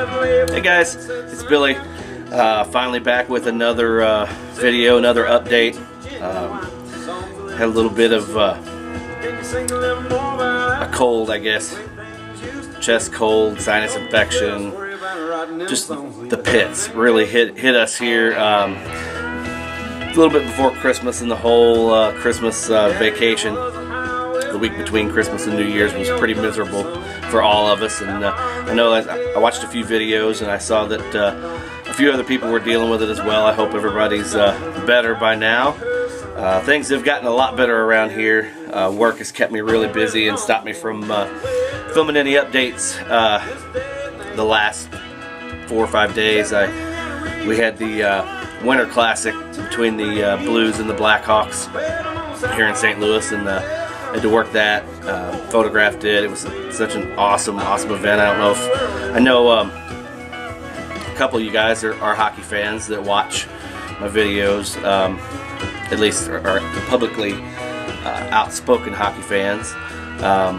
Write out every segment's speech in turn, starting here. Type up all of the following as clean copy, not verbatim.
Hey guys, it's Billy. Finally back with another video, another update. Had a little bit of a cold, I guess. Chest cold, sinus infection. Just the pits really hit us here. A little bit before Christmas, and the whole Christmas vacation. The week between Christmas and New Year's was pretty miserable for all of us, and I know I watched a few videos and I saw that a few other people were dealing with it as well. I hope everybody's better by now. Things have gotten a lot better around here. Work has kept me really busy and stopped me from filming any updates the last 4 or 5 days. We had the Winter Classic between the Blues and the Blackhawks here in St. Louis, and had to work that, photographed it. It was such an awesome event. I know a couple of you guys are hockey fans that watch my videos, at least are publicly outspoken hockey fans. I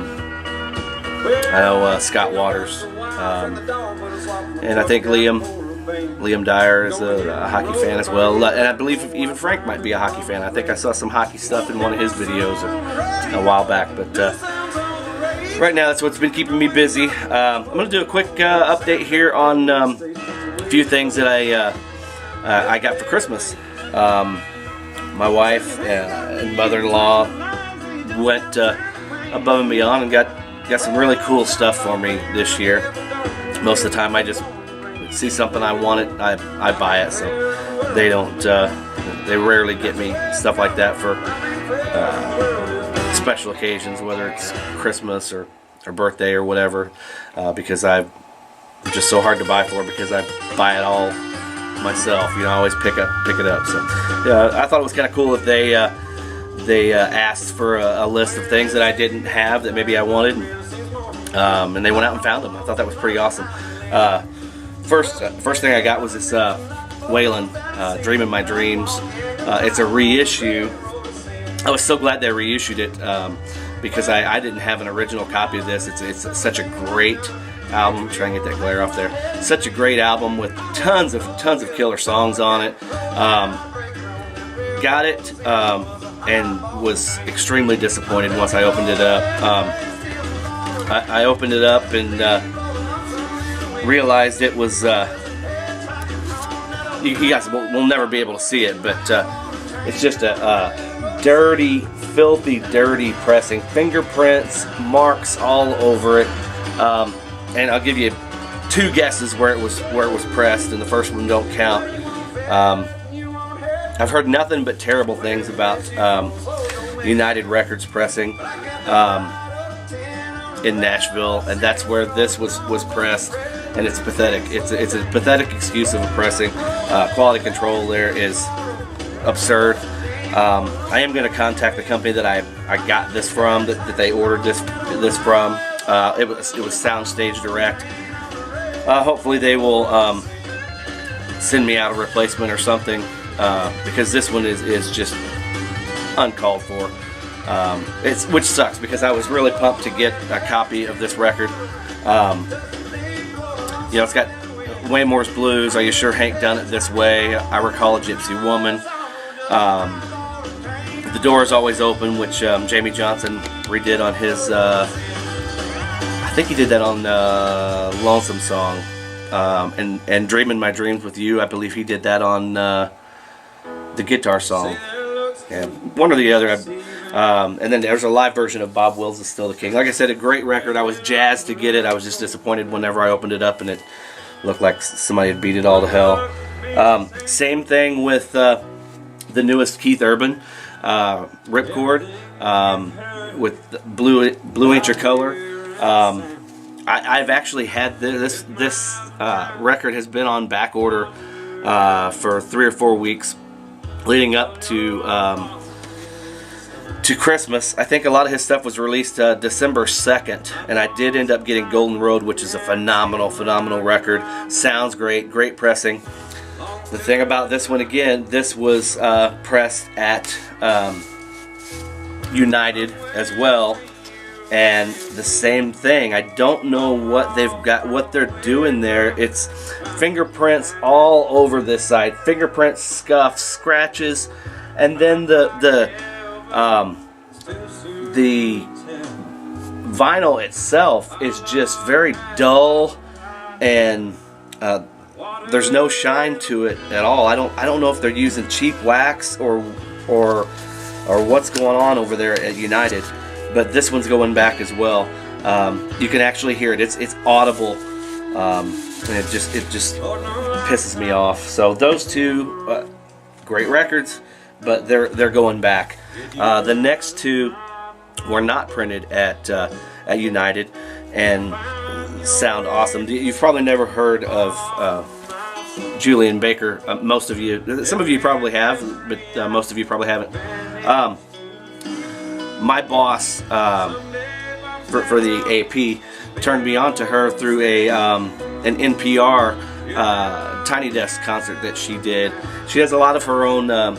know Scott Waters, and I think Liam Dyer is a hockey fan as well, and I believe even Frank might be a hockey fan. I think I saw some hockey stuff in one of his videos a while back, but right now that's what's been keeping me busy. I'm going to do a quick update here on a few things that I got for Christmas. My wife and mother-in-law went above and beyond and got some really cool stuff for me this year. Most of the time I just see something I want it, I buy it, so they don't, they rarely get me stuff like that for special occasions, whether it's Christmas or birthday or whatever, because I'm just so hard to buy for, because I buy it all myself. You know, I always pick it up. So yeah, I thought it was kind of cool if they asked for a list of things that I didn't have that maybe I wanted, and they went out and found them. I thought that was pretty awesome. First thing I got was this Waylon, Dreaming My Dreams. It's a reissue. I was so glad they reissued it, because I didn't have an original copy of this. It's such a great album. Try and get that glare off there. Such a great album with tons of killer songs on it. Got it and was extremely disappointed once I opened it up. I opened it up and realized it was, you guys will never be able to see it, but it's just a dirty, filthy, dirty pressing. Fingerprints, marks all over it, and I'll give you 2 guesses where it was pressed, and the first one don't count. I've heard nothing but terrible things about United Records pressing in Nashville, and that's where this was pressed. And it's pathetic. It's a pathetic excuse of a pressing. Quality control there is absurd. I am going to contact the company that I got this from, that they ordered this from. It was Soundstage Direct. Hopefully they will send me out a replacement or something, because this one is just uncalled for. Which sucks, because I was really pumped to get a copy of this record. You know, it's got Waymore's Blues, Are You Sure Hank Done It This Way, I Recall a Gypsy Woman, The Door Is Always Open, which Jamie Johnson redid on his, I think he did that on Lonesome Song, and Dreaming My Dreams with You, I believe he did that on the Guitar Song. Yeah, one or the other. And then there's a live version of Bob Wills Is Still the King. Like I said, a great record. I was jazzed to get it. I was just disappointed whenever I opened it up and it looked like somebody had beat it all to hell. Same thing with the newest Keith Urban ripcord, with Blue Ain't Your Color. I've actually had this record has been on back order for 3 or 4 weeks leading up to Christmas. I think a lot of his stuff was released December 2nd, and I did end up getting Golden Road, which is a phenomenal record. Sounds great pressing. The thing about this one, again, this was pressed at United as well, and the same thing. I don't know what they've got, what they're doing there. It's fingerprints all over this side, fingerprints, scuffs, scratches, and then the vinyl itself is just very dull, and there's no shine to it at all. I don't know if they're using cheap wax or what's going on over there at United, but this one's going back as well. You can actually hear it. It's audible, and it just pisses me off. So those two great records, but they're going back. The next two were not printed at United and sound awesome. You've probably never heard of Julian Baker. Most of you, some of you probably have, but most of you probably haven't. My boss for the AP turned me on to her through an NPR Tiny Desk concert that she did. She does a lot of her own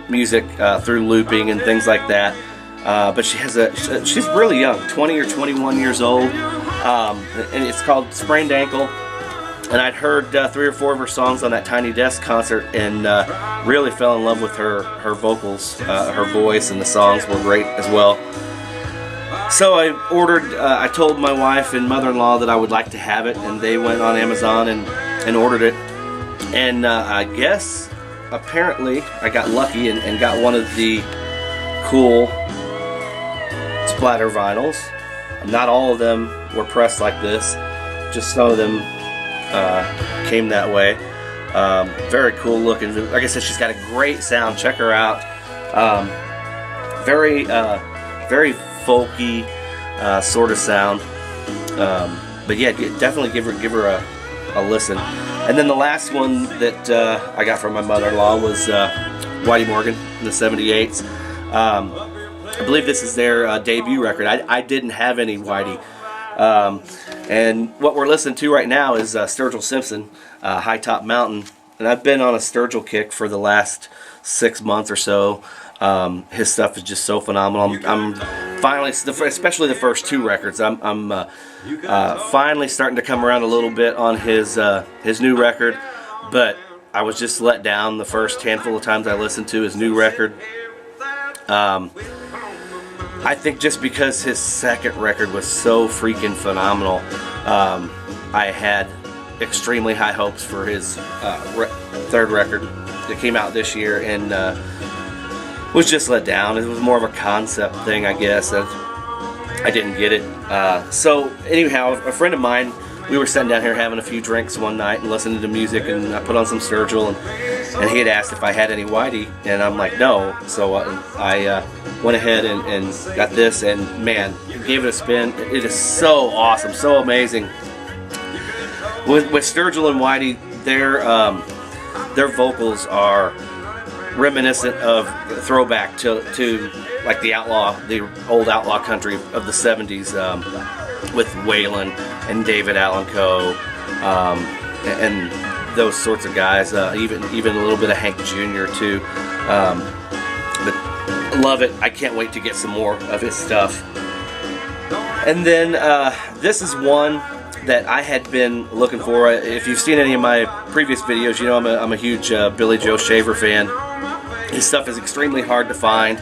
music through looping and things like that. But she's really young, 20 or 21 years old, and it's called Sprained Ankle. And I'd heard 3 or 4 of her songs on that Tiny Desk concert, and really fell in love with her vocals, her voice, and the songs were great as well. So I told my wife and mother-in-law that I would like to have it, and they went on Amazon and ordered it. And I guess, apparently, I got lucky and got one of the cool splatter vinyls. Not all of them were pressed like this, just some of them came that way. Very cool looking. Like I said, she's got a great sound. Check her out. Very folky sort of sound. But yeah, definitely give her a listen. And then the last one that I got from my mother-in-law was Whitey Morgan in the 78s. I believe this is their debut record. I didn't have any Whitey. And what we're listening to right now is Sturgill Simpson, High Top Mountain. And I've been on a Sturgill kick for the last 6 months or so. His stuff is just so phenomenal. I'm finally, especially the first 2 records, I'm finally starting to come around a little bit on his new record. But I was just let down the first handful of times I listened to his new record. I think just because his second record was so freaking phenomenal, I had extremely high hopes for his third record that came out this year, and was just let down. It was more of a concept thing, I guess. I didn't get it. So anyhow, a friend of mine, we were sitting down here having a few drinks one night and listening to music, and I put on some Sturgill, and he had asked if I had any Whitey, and I'm like, no. So I went ahead and got this, and man, gave it a spin. It is so awesome, so amazing. With Sturgill and Whitey, their vocals are reminiscent of throwback to like the old outlaw country of the 70s, with Waylon and David Allan Coe, and those sorts of guys, even a little bit of Hank Jr. too. But love it. I can't wait to get some more of his stuff. And then this is one that I had been looking for. If you've seen any of my previous videos, you know I'm a huge Billy Joe Shaver fan. His stuff is extremely hard to find,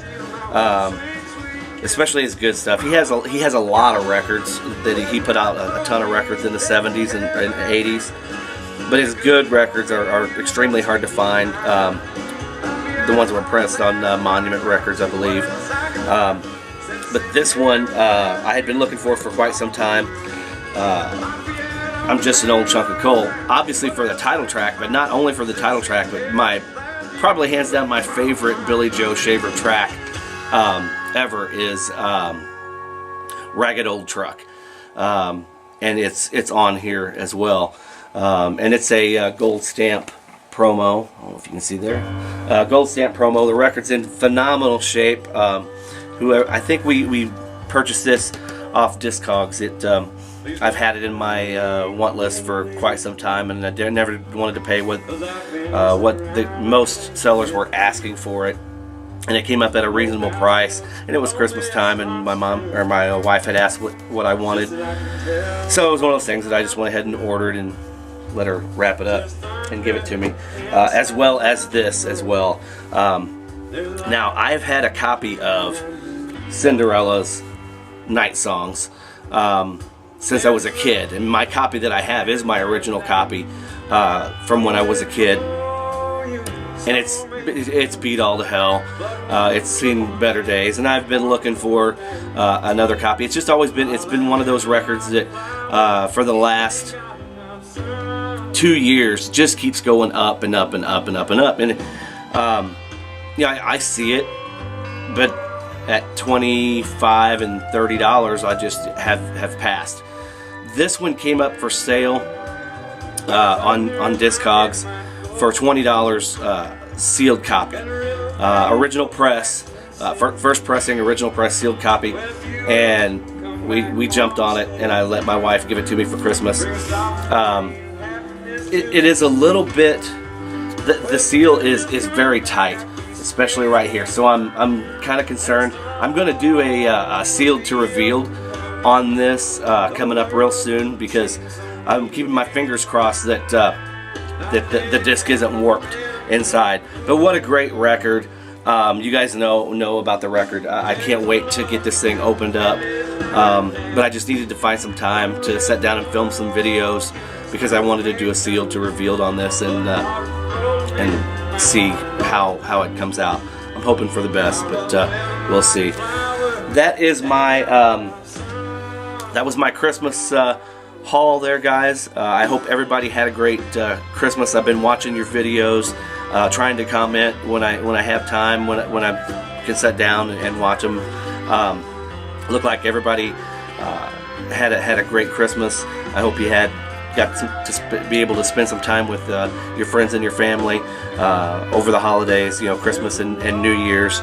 especially his good stuff. He has a lot of records that he put out, a ton of records in the 70s and 80s. But his good records are extremely hard to find. The ones that were pressed on Monument Records, I believe. But this one I had been looking for quite some time. I'm Just an Old Chunk of Coal, obviously for the title track, but not only for the title track, but probably hands down my favorite Billy Joe Shaver track ever is Ragged Old Truck, and it's on here as well, and it's a gold stamp promo. I don't know if you can see there, gold stamp promo. The record's in phenomenal shape. I think we purchased this off Discogs. I've had it in my want list for quite some time, and I never wanted to pay what the most sellers were asking for it. and it came up at a reasonable price, and it was Christmas time, and my wife had asked what I wanted, so it was one of those things that I just went ahead and ordered and let her wrap it up and give it to me, as well as this as well. Now, I've had a copy of Cinderella's Night Songs since I was a kid, and my copy that I have is my original copy from when I was a kid, and it's beat all to hell. It's seen better days, and I've been looking for another copy. It's just always been one of those records that for the last 2 years just keeps going up and up and up and up and up, and I see it, but at $25 and $30 I just have passed. This one came up for sale on Discogs for $20, sealed copy, original press, first pressing, original press, sealed copy, and we jumped on it, and I let my wife give it to me for Christmas. It is a little bit, the seal is very tight, especially right here, so I'm kind of concerned. I'm going to do a sealed to revealed on this coming up real soon, because I'm keeping my fingers crossed that the disc isn't warped inside. But what a great record. You guys know about the record. I can't wait to get this thing opened up, but I just needed to find some time to sit down and film some videos, because I wanted to do a sealed to revealed on this and see how it comes out. I'm hoping for the best, but we'll see. That is my that was my Christmas haul there, guys. I hope everybody had a great Christmas. I've been watching your videos, trying to comment when I have time, when I can sit down and watch them. Look like everybody had a great Christmas. I hope you got to be able to spend some time with your friends and your family over the holidays, Christmas and New Year's.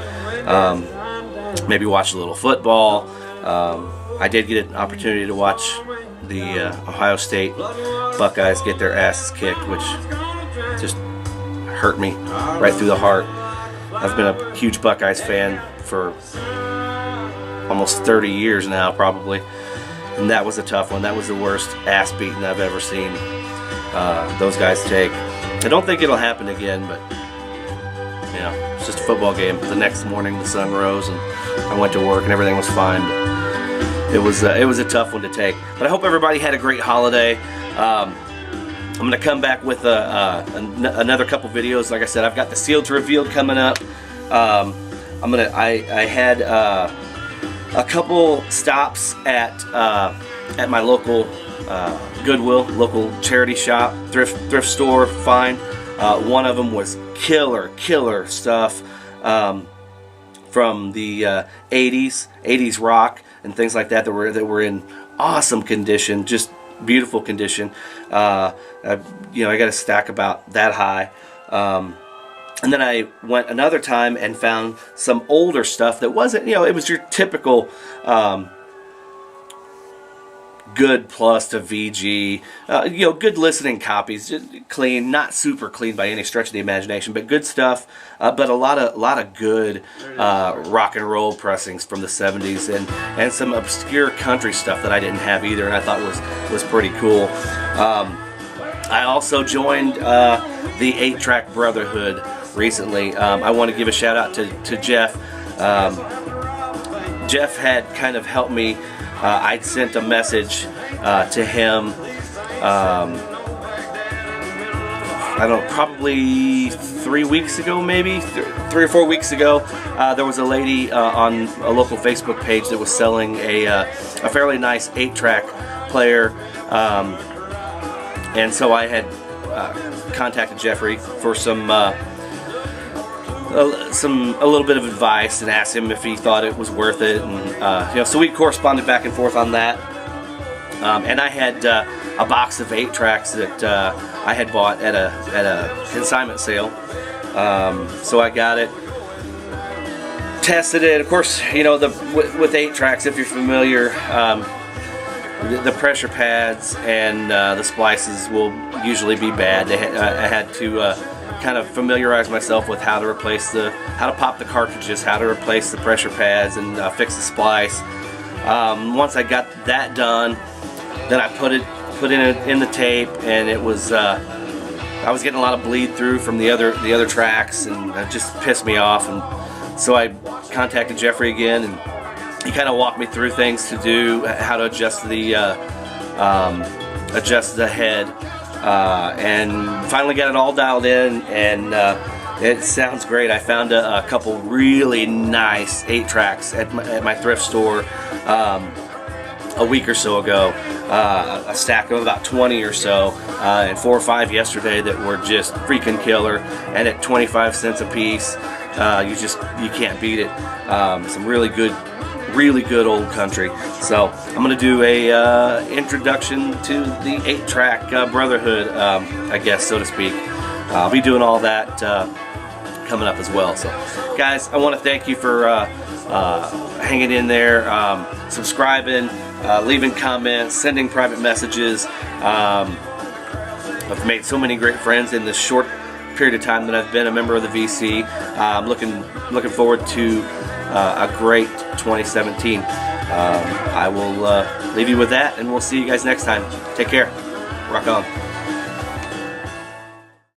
Maybe watch a little football. I did get an opportunity to watch the Ohio State Buckeyes get their asses kicked, which just hurt me right through the heart. I've been a huge Buckeyes fan for almost 30 years now, probably. And that was a tough one. That was the worst ass beating I've ever seen those guys take. I don't think it'll happen again, but it's just a football game. The next morning the sun rose and I went to work and everything was fine. But it was a tough one to take. But I hope everybody had a great holiday. I'm going to come back with another couple videos. Like I said, I've got the sealed to revealed coming up. I had a couple stops at my local Goodwill, local charity shop, thrift store find. One of them was killer stuff from the 80s rock and things like that were in awesome condition, just beautiful condition. I got a stack about that high. And then I went another time and found some older stuff that wasn't, it was your typical good plus to VG, good listening copies, just clean, not super clean by any stretch of the imagination, but good stuff. But a lot of good rock and roll pressings from the 70s and some obscure country stuff that I didn't have either, and I thought was pretty cool. I also joined the 8-Track Brotherhood recently. I want to give a shout out to Jeff. Jeff had kind of helped me. I'd sent a message to him, probably 3 weeks ago, maybe 3 or 4 weeks ago. There was a lady on a local Facebook page that was selling a fairly nice 8-track player, and so I had contacted Jeffrey for a little bit of advice and asked him if he thought it was worth it, and so we corresponded back and forth on that. And I had a box of 8-tracks that I had bought at a consignment sale. So I got it, tested it. Of course, with 8-tracks, if you're familiar, the pressure pads and the splices will usually be bad. I had to kind of familiarize myself with how to pop the cartridges, how to replace the pressure pads, and fix the splice. Once I got that done, then I put in the tape, and it was I was getting a lot of bleed through from the other tracks, and it just pissed me off. And so I contacted Jeffrey again, and he kind of walked me through things to do, how to adjust the head, and finally got it all dialed in, and it sounds great. I found a couple really nice 8-tracks at my thrift store a week or so ago, a stack of about 20 or so, and 4 or 5 yesterday that were just freaking killer, and at 25 cents a piece, you can't beat it. Some really good old country. So I'm going to do a introduction to the 8-track Brotherhood, I guess, so to speak. I'll be doing all that coming up as well. So guys, I want to thank you for hanging in there, subscribing, leaving comments, sending private messages. I've made so many great friends in this short period of time that I've been a member of the VC. I'm looking forward to a great 2017. I will leave you with that, and we'll see you guys next time. Take care. Rock on.